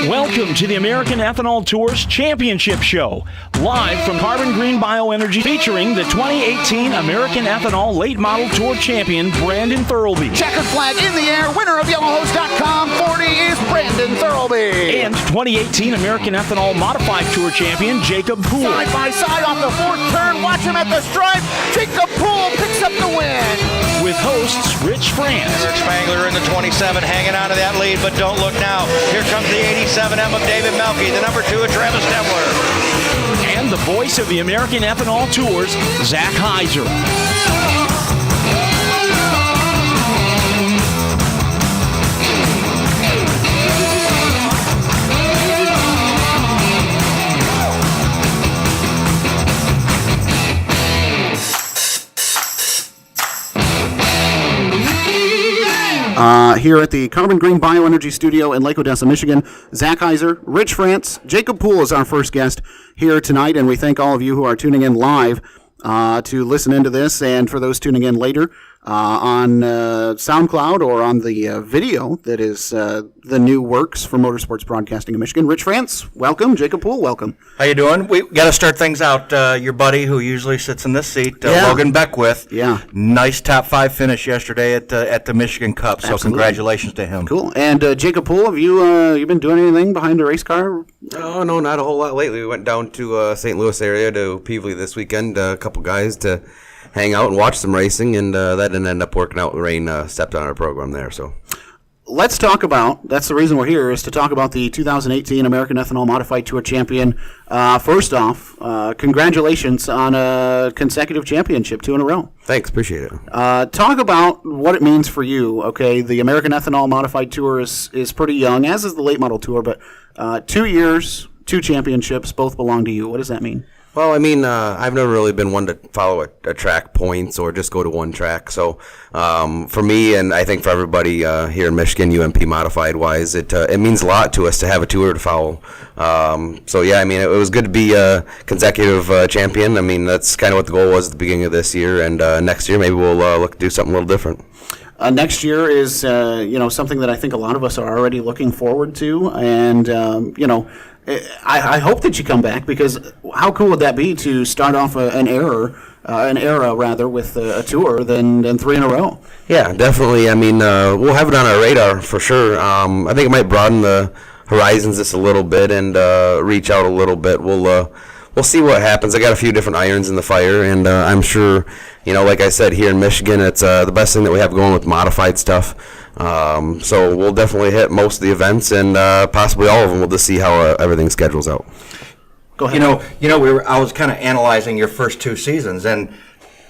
Welcome to the American Ethanol Tour's Championship Show, live from Carbon Green Bioenergy, featuring the 2018 American Ethanol Late Model Tour champion, Brandon Thurlby. Checkered flag in the air, winner of YellowHose.com 40 is Brandon Thurlby. And 2018 American Ethanol Modified Tour champion, Jacob Poel. Side by side off the fourth turn, watch him at the stripe. Jacob Poel picks up the win. With hosts Rich Frantz. Eric Spangler in the 27, hanging on to that lead, but don't look now. Here comes the 87M of David Melke, the number 2 of Travis Demler. And the voice of the American Ethanol Tours, Zach Heiser. Here at the Carbon Green Bioenergy Studio in Lake Odessa, Michigan, Zach Heiser, Rich Frantz, Jacob Poel is our first guest here tonight, and we thank all of you who are tuning in live to listen into this, and for those tuning in later on SoundCloud or on the video that is the new works for Motorsports Broadcasting in Michigan. Rich Frantz, welcome. Jacob Poel, welcome. How you doing? We got to start things out. Your buddy who usually sits in this seat, Logan Beckwith. Yeah. Nice top 5 finish yesterday at the Michigan Cup. So Absolutely. Congratulations to him. Cool. And Jacob Poel, have you been doing anything behind a race car? Oh, no, not a whole lot lately. We went down to St. Louis area to Peevely this weekend, a couple guys to hang out and watch some racing, and that didn't end up working out. Rain stepped on our program there, so. Let's talk about, that's the reason we're here, is to talk about the 2018 American Ethanol Modified Tour champion. First off, congratulations on a consecutive championship, 2 in a row. Thanks, appreciate it. Talk about what it means for you. Okay, the American Ethanol Modified Tour is pretty young, as is the Late Model Tour, but 2 years, 2 championships, both belong to you. What does that mean? Well, I mean, I've never really been one to follow a track points or just go to one track. So for me, and I think for everybody here in Michigan, UMP Modified wise, it means a lot to us to have a tour to follow. So yeah, I mean, it was good to be a consecutive champion. I mean, that's kind of what the goal was at the beginning of this year, and next year maybe we'll look to do something a little different. Next year is something that I think a lot of us are already looking forward to, and I hope that you come back, because how cool would that be to start off an era with a tour than 3 in a row? Yeah, definitely. I mean, we'll have it on our radar for sure. I think it might broaden the horizons just a little bit and reach out a little bit. We'll see what happens. I got a few different irons in the fire, and I'm sure, like I said, here in Michigan, it's the best thing that we have going with modified stuff. So we'll definitely hit most of the events, and possibly all of them. We'll just see how everything schedules out. Go ahead. I was kind of analyzing your first 2 seasons, and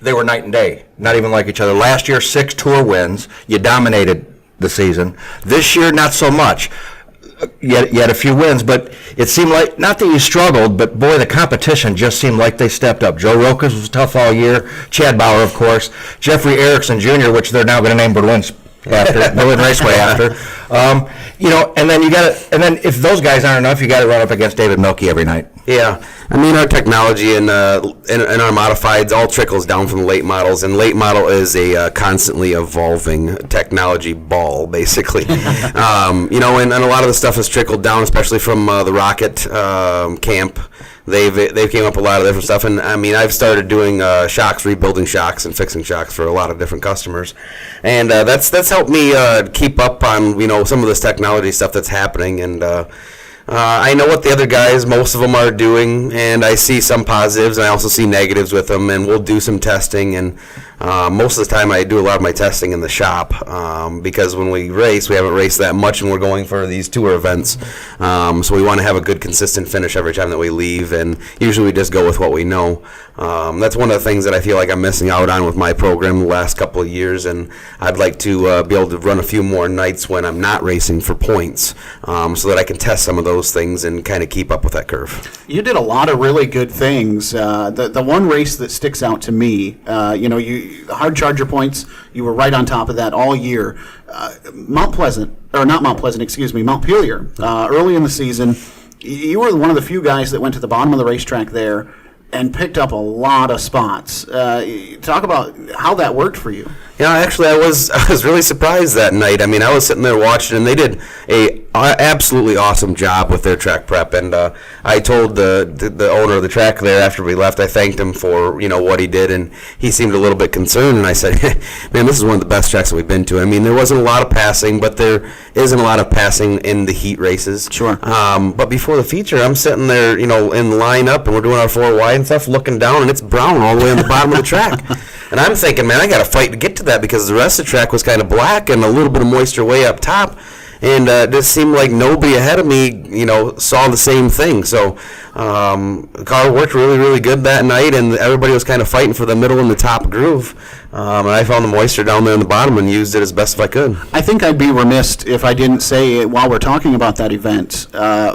they were night and day, not even like each other. Last year, 6 tour wins. You dominated the season. This year, not so much. You had a few wins, but it seemed like, not that you struggled, but boy, the competition just seemed like they stepped up. Joe Rokas was tough all year. Chad Bauer, of course. Jeffrey Erickson Jr., which they're now going to name Berlin Raceway after. And then if those guys aren't enough, you got to run up against David Melke every night. Yeah, I mean, our technology and our modifieds all trickles down from the late models, and late model is a constantly evolving technology ball, basically. And a lot of the stuff has trickled down, especially from the Rocket camp. They've came up a lot of different stuff, and I mean, I've started doing shocks, rebuilding shocks, and fixing shocks for a lot of different customers, and that's helped me keep up on some of this technology stuff that's happening, and I know what the other guys, most of them, are doing, and I see some positives, and I also see negatives with them, and we'll do some testing, and most of the time I do a lot of my testing in the shop, because when we race, we haven't raced that much, and we're going for these tour events, so we want to have a good, consistent finish every time that we leave, and usually we just go with what we know. That's one of the things that I feel like I'm missing out on with my program the last couple of years, and I'd like to be able to run a few more nights when I'm not racing for points, so that I can test some of those things and kind of keep up with that curve. You did a lot of really good things. The one race that sticks out to me, the hard charger points, you were right on top of that all year. Mount Pelier, early in the season, you were one of the few guys that went to the bottom of the racetrack there and picked up a lot of spots. Talk about how that worked for you. Actually, I was really surprised that night. I mean, I was sitting there watching, and they did a absolutely awesome job with their track prep. And I told the owner of the track there after we left, I thanked him for what he did, and he seemed a little bit concerned. And I said, "Man, this is one of the best tracks that we've been to. I mean, there wasn't a lot of passing, but there isn't a lot of passing in the heat races. Sure. But before the feature, I'm sitting there, in line up, and we're doing our 4 wide and stuff, looking down, and it's brown all the way on the bottom of the track. And I'm thinking, man, I got to fight to get to that because the rest of the track was kind of black and a little bit of moisture way up top. And it just seemed like nobody ahead of me, saw the same thing. So the car worked really, really good that night, and everybody was kind of fighting for the middle and the top groove. And I found the moisture down there in the bottom and used it as best as I could. I think I'd be remiss if I didn't say, while we're talking about that event,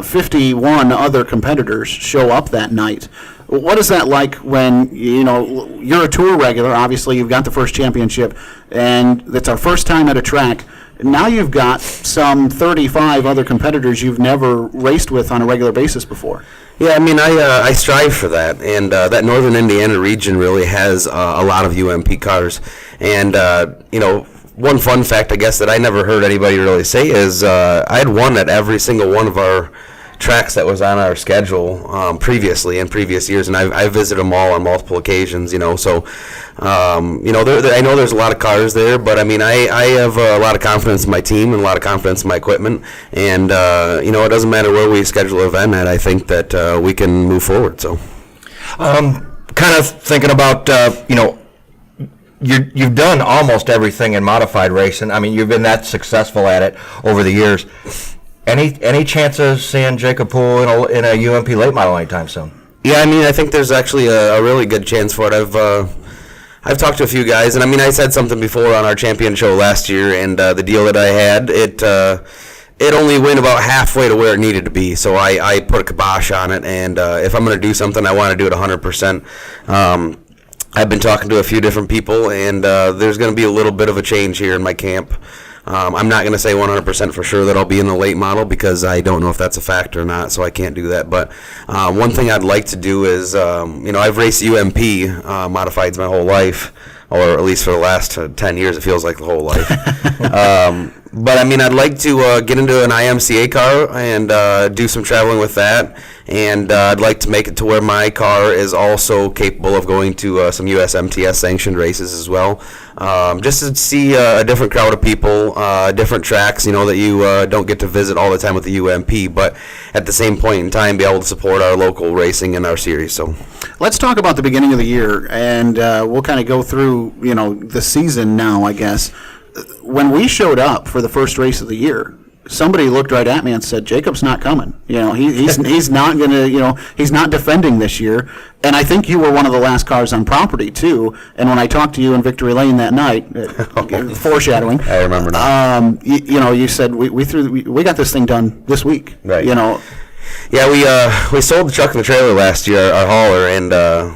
51 other competitors show up that night. What is that like when, you're a tour regular, obviously you've got the first championship, and it's our first time at a track. Now you've got some 35 other competitors you've never raced with on a regular basis before. Yeah, I mean, I strive for that, and that northern Indiana region really has a lot of UMP cars. And, one fun fact, I guess, that I never heard anybody really say is I had won at every single one of our tracks that was on our schedule previously in previous years, and I visited them all on multiple occasions, so I know there's a lot of cars there, but I mean I have a lot of confidence in my team and a lot of confidence in my equipment, and it doesn't matter where we schedule an event at. I think that we can move forward. So kind of thinking about you've done almost everything in modified racing. I mean, you've been that successful at it over the years. Any chance of seeing Jacob Poel in a UMP late model anytime soon? Yeah, I mean, I think there's actually a really good chance for it. I've talked to a few guys, and I mean, I said something before on our champion show last year, and the deal that I had, it only went about halfway to where it needed to be. So I put a kibosh on it, and if I'm going to do something, I want to do it 100%. I've been talking to a few different people, and there's going to be a little bit of a change here in my camp. I'm not going to say 100% for sure that I'll be in the late model because I don't know if that's a fact or not, so I can't do that. But one thing I'd like to do is, I've raced UMP modifieds my whole life, or at least for the last 10 years, it feels like the whole life. But I mean, I'd like to get into an IMCA car and do some traveling with that, and I'd like to make it to where my car is also capable of going to some USMTS sanctioned races as well, just to see a different crowd of people, different tracks, that you don't get to visit all the time with the UMP, but at the same point in time, be able to support our local racing and our series. So, let's talk about the beginning of the year, and we'll kind of go through, the season now, I guess. When we showed up for the first race of the year, somebody looked right at me and said, "Jacob's not coming. He's not going to, he's not defending this year." And I think you were one of the last cars on property too. And when I talked to you in Victory Lane that night, foreshadowing, I remember now. You said we got this thing done this week. Right. Yeah, we sold the truck and the trailer last year, our hauler, and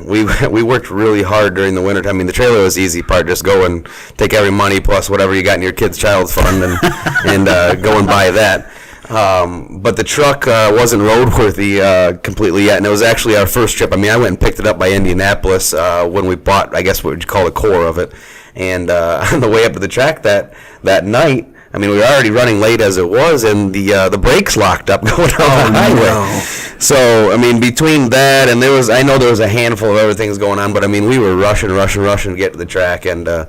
we worked really hard during the winter time. I mean, the trailer was the easy part, just go and take every money plus whatever you got in your kid's child's fund and go and buy that. But the truck wasn't roadworthy completely yet, and it was actually our first trip. I mean, I went and picked it up by Indianapolis when we bought, I guess what you call the core of it. And on the way up to the track that night, I mean, we were already running late as it was, and the brakes locked up going down the highway. No. So, I mean, between that and I know there was a handful of other things going on, but I mean, we were rushing to get to the track, and it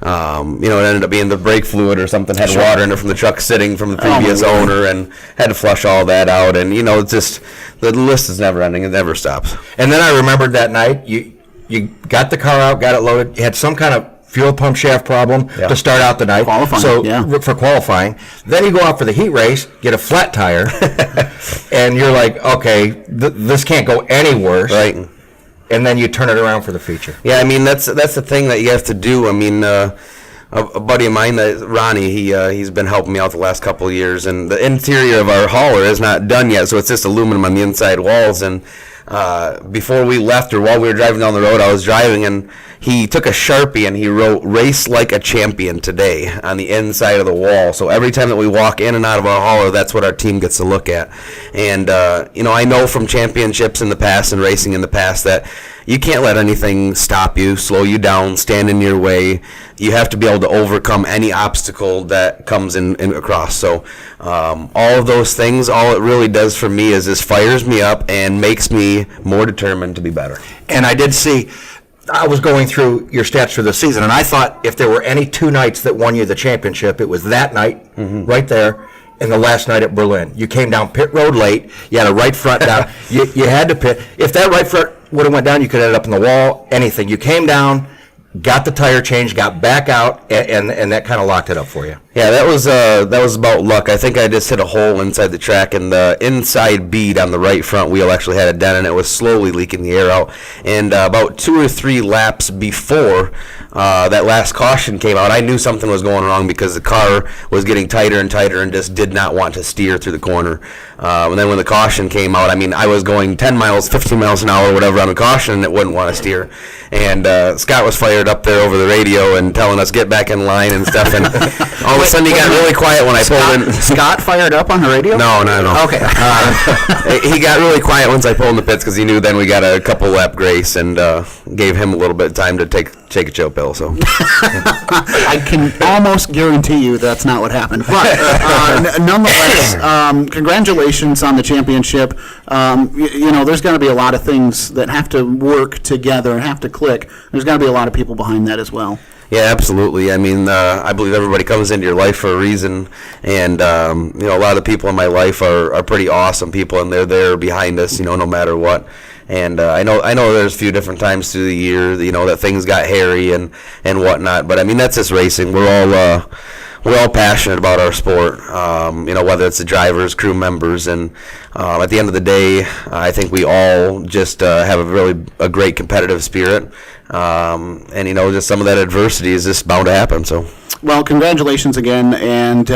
ended up being the brake fluid or something had water in it from the truck sitting from the previous owner, and had to flush all that out, and it's just the list is never ending; it never stops. And then I remembered that night you got the car out, got it loaded, you had some kind of fuel pump shaft problem to start out the night. For qualifying. Then you go out for the heat race, get a flat tire, and you're like, okay, this can't go any worse. Right. And then you turn it around for the feature. Yeah, I mean, that's the thing that you have to do. I mean, a buddy of mine, Ronnie, he's been helping me out the last couple of years, and the interior of our hauler is not done yet, so it's just aluminum on the inside walls, and before we left, or while we were driving down the road, I was driving, and he took a Sharpie and he wrote "Race like a champion today" on the inside of the wall. So every time that we walk in and out of our hauler, that's what our team gets to look at. And I know from championships in the past and racing in the past that you can't let anything stop you, slow you down, stand in your way. You have to be able to overcome any obstacle that comes in across. So all of those things, all it really does for me is this fires me up and makes me more determined to be better. And I did see, I was going through your stats for the season, and I thought if there were any 2 nights that won you the championship, it was that night right there and the last night at Berlin. You came down pit road late. You had a right front down. You had to pit. If that right front would have went down, you could have ended up in the wall, anything. You came down, got the tire change, got back out, and that kind of locked it up for you. Yeah, that was about luck. I think I just hit a hole inside the track, and the inside bead on the right front wheel actually had a dent, and it was slowly leaking the air out. And about 2 or 3 laps before that last caution came out, I knew something was going wrong because the car was getting tighter and tighter and just did not want to steer through the corner. And then when the caution came out, I mean, I was going 10 miles, 15 miles an hour, or whatever on the caution, and it wouldn't want to steer. And Scott was fired up there over the radio and telling us get back in line and stuff. And all of a sudden he got really quiet when I pulled in. Scott fired up on the radio? No. Okay. He got really quiet once I pulled in the pits because he knew then we got a couple lap grace and gave him a little bit of time to take a chill pill. So I can almost guarantee you that's not what happened. But nonetheless, congratulations on the championship. There's got to be a lot of things that have to work together and have to click. There's got to be a lot of people behind that as well. Yeah, absolutely. I mean, I believe everybody comes into your life for a reason, and a lot of the people in my life are pretty awesome people, and they're there behind us, no matter what. And I know there's a few different times through the year, that things got hairy and whatnot. But I mean, that's just racing. We're all passionate about our sport, whether it's the drivers, crew members, and at the end of the day, I think we all just have a great competitive spirit, and just some of that adversity is just bound to happen. So. Well, congratulations again, and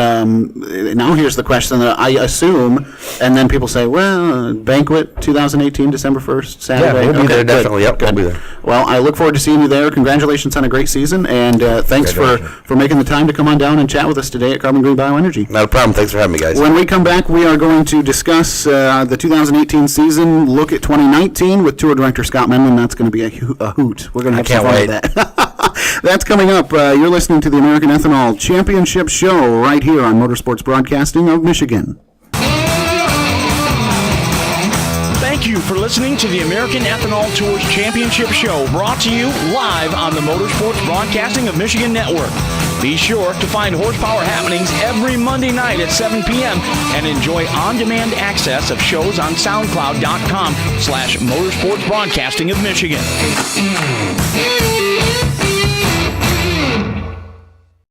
now here's the question that I assume, and then people say, well, banquet 2018, December 1st, Saturday. Yeah, we'll be there, definitely. Yep, we'll be there. Well, I look forward to seeing you there. Congratulations on a great season, and thanks for making the time to come on down and chat with us today at Carbon Green Bioenergy. Not a problem. Thanks for having me, guys. When we come back, we are going to discuss the 2018 season, look at 2019 with Tour Director Scott Menlin. That's going to be a hoot. We're going to have some fun with that. That's coming up. You're listening to the American Ethanol Championship Show right here on Motorsports Broadcasting of Michigan. Thank you for listening to the American Ethanol Tours Championship Show, brought to you live on the Motorsports Broadcasting of Michigan Network. Be sure to find Horsepower Happenings every Monday night at 7 p.m. and enjoy on-demand access of shows on SoundCloud.com/Motorsports Broadcasting of Michigan.